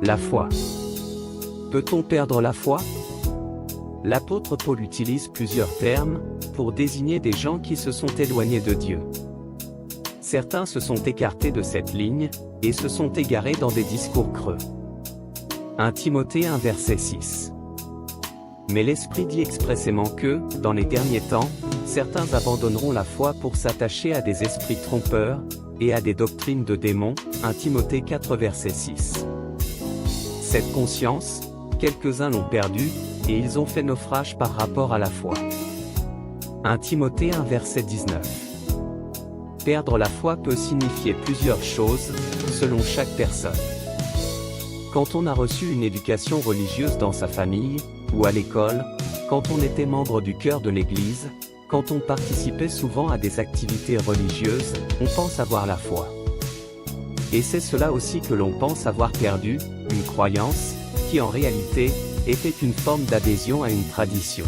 La foi. Peut-on perdre la foi? L'apôtre Paul utilise plusieurs termes pour désigner des gens qui se sont éloignés de Dieu. Certains se sont écartés de cette ligne et se sont égarés dans des discours creux. 1 Timothée 1 verset 6. Mais l'Esprit dit expressément que, dans les derniers temps, certains abandonneront la foi pour s'attacher à des esprits trompeurs et à des doctrines de démons. 1 Timothée 4 verset 6. Cette conscience, quelques-uns l'ont perdue, et ils ont fait naufrage par rapport à la foi. 1 Timothée 1 verset 19. Perdre la foi peut signifier plusieurs choses, selon chaque personne. Quand on a reçu une éducation religieuse dans sa famille, ou à l'école, quand on était membre du chœur de l'Église, quand on participait souvent à des activités religieuses, on pense avoir la foi. Et c'est cela aussi que l'on pense avoir perdu, une croyance, qui en réalité, était une forme d'adhésion à une tradition.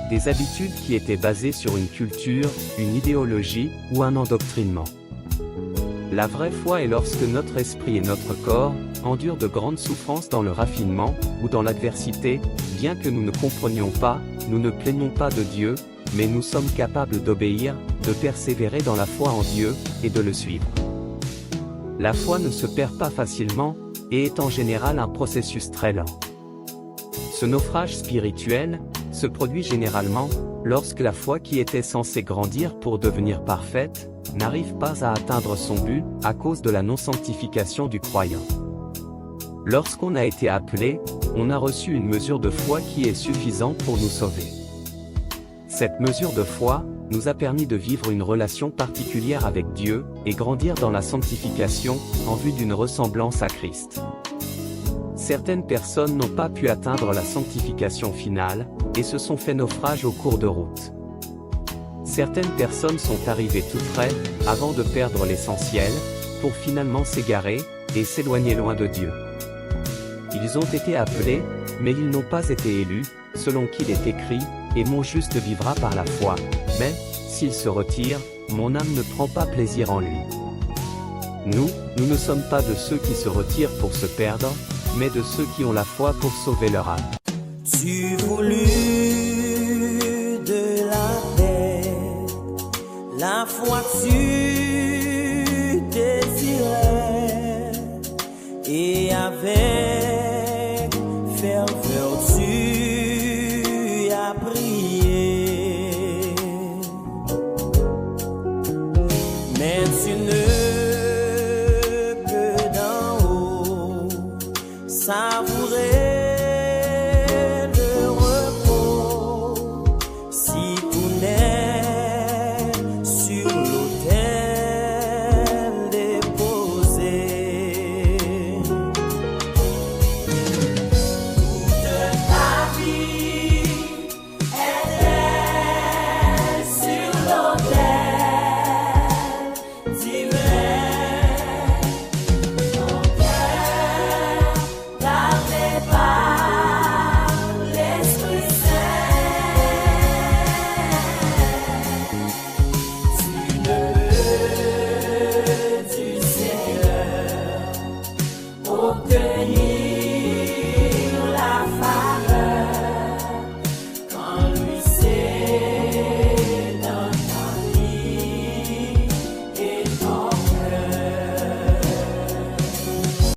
Des habitudes qui étaient basées sur une culture, une idéologie, ou un endoctrinement. La vraie foi est lorsque notre esprit et notre corps endurent de grandes souffrances dans le raffinement, ou dans l'adversité, bien que nous ne comprenions pas, nous ne plaignons pas de Dieu, mais nous sommes capables d'obéir, de persévérer dans la foi en Dieu, et de le suivre. La foi ne se perd pas facilement, et est en général un processus très lent. Ce naufrage spirituel se produit généralement lorsque la foi qui était censée grandir pour devenir parfaite n'arrive pas à atteindre son but à cause de la non-sanctification du croyant. Lorsqu'on a été appelé, on a reçu une mesure de foi qui est suffisante pour nous sauver. Cette mesure de foi nous a permis de vivre une relation particulière avec Dieu et grandir dans la sanctification en vue d'une ressemblance à Christ. Certaines personnes n'ont pas pu atteindre la sanctification finale et se sont fait naufrage au cours de route. Certaines personnes sont arrivées tout près, avant de perdre l'essentiel, pour finalement s'égarer et s'éloigner loin de Dieu. Ils ont été appelés, mais ils n'ont pas été élus, selon qu'il est écrit, et mon juste vivra par la foi, mais, s'il se retire, mon âme ne prend pas plaisir en lui. Nous ne sommes pas de ceux qui se retirent pour se perdre, mais de ceux qui ont la foi pour sauver leur âme. Tu voulus de la paix, la foi tu désirais, et avec ferveur tu as prié. Mais tu ne peux d'en haut savourer obtenir.